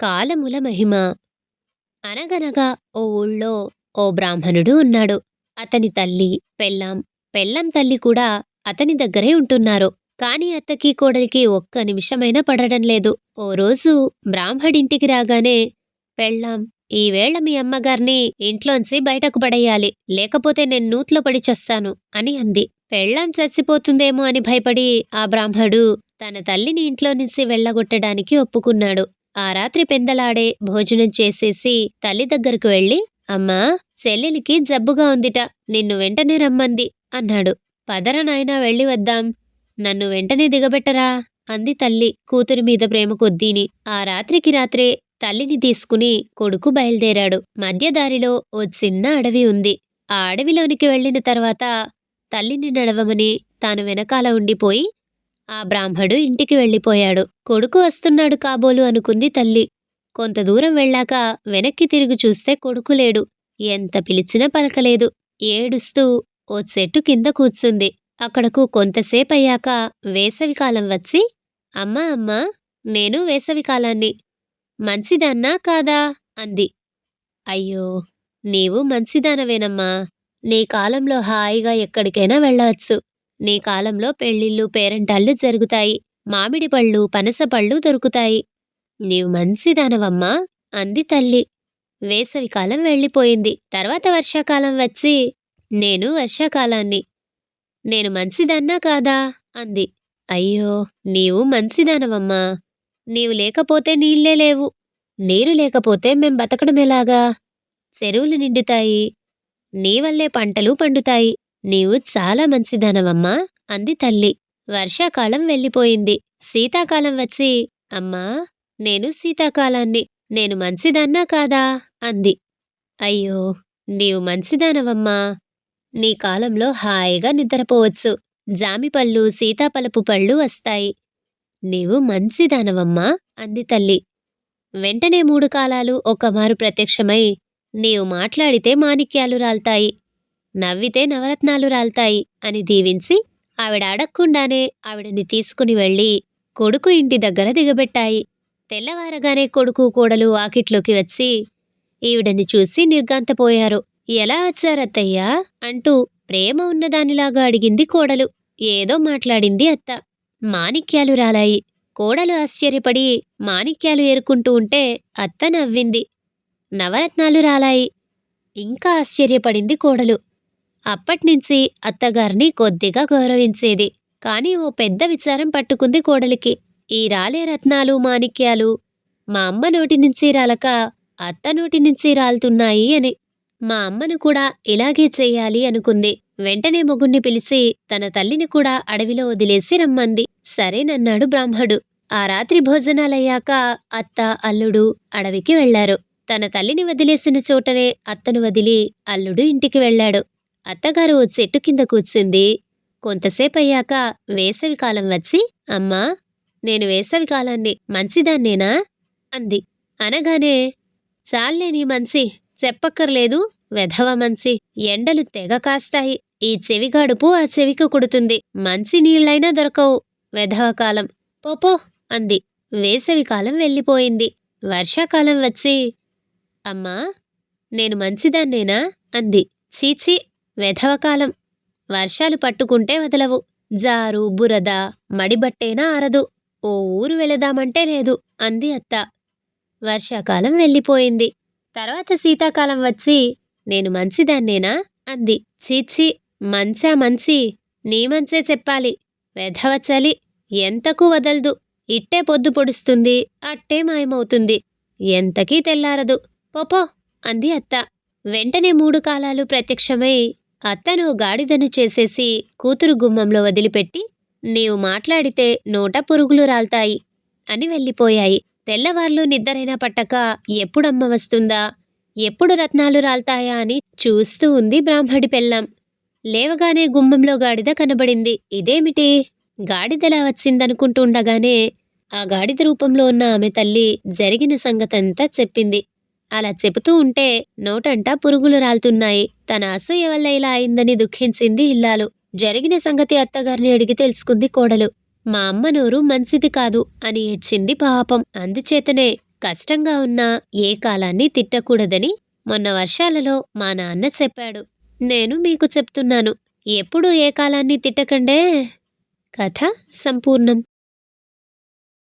కాలముల మహిమ. అనగనగా ఓ ఊళ్ళో ఓ బ్రాహ్మణుడు ఉన్నాడు. అతని తల్లి, పెళ్ళాం, పెళ్ళాం తల్లి కూడా అతని దగ్గరే ఉంటున్నారు. కాని అత్తకి కోడలికి ఒక్క నిమిషమైనా పడడం లేదు. ఓ రోజు బ్రాహ్మడింటికి రాగానే, పెళ్ళాం, ఈవేళ మీ అమ్మగారిని ఇంట్లోంచి బయటకు పడేయాలి, లేకపోతే నేను నూతిలో పడి చస్తాను అని అంది. పెళ్ళాం చచ్చిపోతుందేమో అని భయపడి ఆ బ్రాహ్మడు తన తల్లిని ఇంట్లో నుంచి వెళ్ళగొట్టడానికి ఒప్పుకున్నాడు. ఆ రాత్రి పెందలాడే భోజనం చేసేసి తల్లి దగ్గరకు వెళ్ళి, అమ్మా, చెల్లెలికి జబ్బుగా ఉందిట, నిన్ను వెంటనే రమ్మంది అన్నాడు. పదర నాయనా, వెళ్ళి వద్దాం, నన్ను వెంటనే దిగబెట్టరా అంది తల్లి కూతురి మీద ప్రేమ కొద్దీని. ఆ రాత్రికి రాత్రే తల్లిని తీసుకుని కొడుకు బయలుదేరాడు. మధ్యదారిలో ఓ చిన్న అడవి ఉంది. ఆ అడవిలోనికి వెళ్ళిన తర్వాత తల్లిని నడవమని తాను వెనకాల ఉండిపోయి ఆ బ్రాహ్మడు ఇంటికి వెళ్ళిపోయాడు. కొడుకు వస్తున్నాడు కాబోలు అనుకుంది తల్లి. కొంత దూరం వెళ్ళాక వెనక్కి తిరిగి చూస్తే కొడుకు లేడు. ఎంత పిలిచినా పలకలేదు. ఏడుస్తూ ఓ చెట్టు కింద కూర్చుంది. అక్కడకు కొంతసేపయ్యాక వేసవికాలం వచ్చి, అమ్మా అమ్మా, నేను వేసవికాలాన్ని, మంచిదాన్నా కాదా అంది. అయ్యో, నీవు మంచిదానవేనమ్మా. నీ కాలంలో హాయిగా ఎక్కడికైనా వెళ్ళవచ్చు. నీ కాలంలో పెళ్ళిళ్ళు పేరంటాళ్ళు జరుగుతాయి. మామిడి పళ్ళు, పనస పళ్ళు దొరుకుతాయి. నీవు మంచిదానవమ్మా అంది తల్లి. వేసవికాలం వెళ్ళిపోయింది. తర్వాత వర్షాకాలం వచ్చి, నేను వర్షాకాలాన్ని, నేను మంచిదాన్నా కాదా అంది. అయ్యో, నీవు మంచిదానవమ్మా. నీవు లేకపోతే నీళ్ళే లేవు. నీరు లేకపోతే మేం బతకడమెలాగా? చెరువులు నిండుతాయి. నీవల్లే పంటలు పండుతాయి. నీవు చాలా మంచిదానవమ్మా అంది తల్లి. వర్షాకాలం వెళ్ళిపోయింది. శీతాకాలం వచ్చి, అమ్మా, నేను శీతాకాలాన్ని, నేను మంచిదాన్నా కాదా అంది. అయ్యో, నీవు మంచిదానవమ్మా. నీ కాలంలో హాయిగా నిద్రపోవచ్చు. జామిపళ్ళు, సీతాఫలపు పళ్ళు వస్తాయి. నీవు మంచిదానవమ్మా అంది తల్లి. వెంటనే 3 కాలాలు ఒకమారు ప్రత్యక్షమై, నీవు మాట్లాడితే మాణిక్యాలు రాల్తాయి, నవ్వితే నవరత్నాలు రాల్తాయి అని దీవించి ఆవిడ అడక్కుండానే ఆవిడని తీసుకుని వెళ్ళి కొడుకు ఇంటి దగ్గర దిగబెట్టాయి. తెల్లవారగానే కొడుకు కోడలు వాకిట్లోకి వచ్చి ఈవిడని చూసి నిర్ఘాంతపోయారు. ఎలా వచ్చారత్తయ్యా అంటూ ప్రేమ ఉన్నదానిలాగా అడిగింది కోడలు. ఏదో మాట్లాడింది అత్త. మాణిక్యాలు రాలాయి. కోడలు ఆశ్చర్యపడి మాణిక్యాలు ఏరుకుంటూ ఉంటే అత్త నవ్వింది. నవరత్నాలు రాలాయి. ఇంకా ఆశ్చర్యపడింది కోడలు. అప్పట్నుంచి అత్తగారిని కొద్దిగా గౌరవించేది. కాని ఓ పెద్ద విచారం పట్టుకుంది కోడలికి. ఈ రాలే రత్నాలు, మాణిక్యాలు మా అమ్మ నోటి నుంచి రాలక అత్త నోటి నుంచి రాలుతున్నాయి అని. మా అమ్మను కూడా ఇలాగే చెయ్యాలి అనుకుంది. వెంటనే మొగుణ్ణి పిలిచి తన తల్లిని కూడా అడవిలో వదిలేసి రమ్మంది. సరేనన్నాడు బ్రాహ్మడు. ఆ రాత్రి భోజనాలయ్యాక అత్త, అల్లుడు అడవికి వెళ్లారు. తన తల్లిని వదిలేసిన చోటనే అత్తను వదిలి అల్లుడు ఇంటికి వెళ్ళాడు. అత్తగారు ఓ చెట్టు కింద కూర్చుంది. కొంతసేపయ్యాక వేసవికాలం వచ్చి, అమ్మా, నేను వేసవికాలాన్ని, మంచిదాన్నేనా అంది. అనగానే, చాల్లే నీ మంచి, చెప్పక్కర్లేదు, వెధవ మంచి, ఎండలు తెగ కాస్తాయి. ఈ చెవిగాడుపు ఆ చెవికి కుడుతుంది. మంచి నీళ్ళైనా దొరకవు, వెధవకాలం, పోపో అంది. వేసవికాలం వెళ్ళిపోయింది. వర్షాకాలం వచ్చి, అమ్మా, నేను మంచిదాన్నేనా అంది. చీచీ, వెధవకాలం, వర్షాలు పట్టుకుంటే వదలవు, జారు, బురద, మడిబట్టేనా ఆరదు, ఓ ఊరు వెళదామంటే లేదు అంది అత్త. వర్షాకాలం వెళ్ళిపోయింది. తర్వాత శీతాకాలం వచ్చి, నేను మంచిదాన్నేనా అంది. చీచీ, మంచా మంచి, నీ మంచే చెప్పాలి, వెధవ చలి, ఎంతకు వదల్దు, ఇట్టే పొద్దు పొడుస్తుంది, అట్టే మాయమవుతుంది, ఎంతకీ తెల్లారదు, పోపో అంది అత్త. వెంటనే 3 కాలాలు ప్రత్యక్షమై అత్తను గాడిదను చేసేసి కూతురు గుమ్మంలో వదిలిపెట్టి, నీవు మాట్లాడితే నోట పురుగులు రాల్తాయి అని వెళ్ళిపోయాయి. తెల్లవార్లు నిద్రైనా పట్టక ఎప్పుడమ్మ వస్తుందా, ఎప్పుడు రత్నాలు రాల్తాయా అని చూస్తూ ఉంది బ్రాహ్మడి పెళ్ళాం. లేవగానే గుమ్మంలో గాడిద కనబడింది. ఇదేమిటి, గాడిదలా వచ్చిందనుకుంటుండగానే ఆ గాడిద రూపంలో ఉన్న ఆమె తల్లి జరిగిన సంగతంతా చెప్పింది. అలా చెబుతూ ఉంటే నోటంటా పురుగులు రాల్తున్నాయి. తన అసూయ వల్ల ఇలా అయిందని దుఃఖించింది ఇల్లాలు. జరిగిన సంగతి అత్తగారిని అడిగి తెలుసుకుంది కోడలు. మా అమ్మ నోరు మంచిది కాదు అని ఏడ్చింది పాపం. అందుచేతనే కష్టంగా ఉన్న ఏ కాలాన్ని తిట్టకూడదని మొన్న వర్షాలలో మా నాన్న చెప్పాడు. నేను మీకు చెప్తున్నాను, ఎప్పుడూ ఏ కాలాన్ని తిట్టకండే. కథ సంపూర్ణం.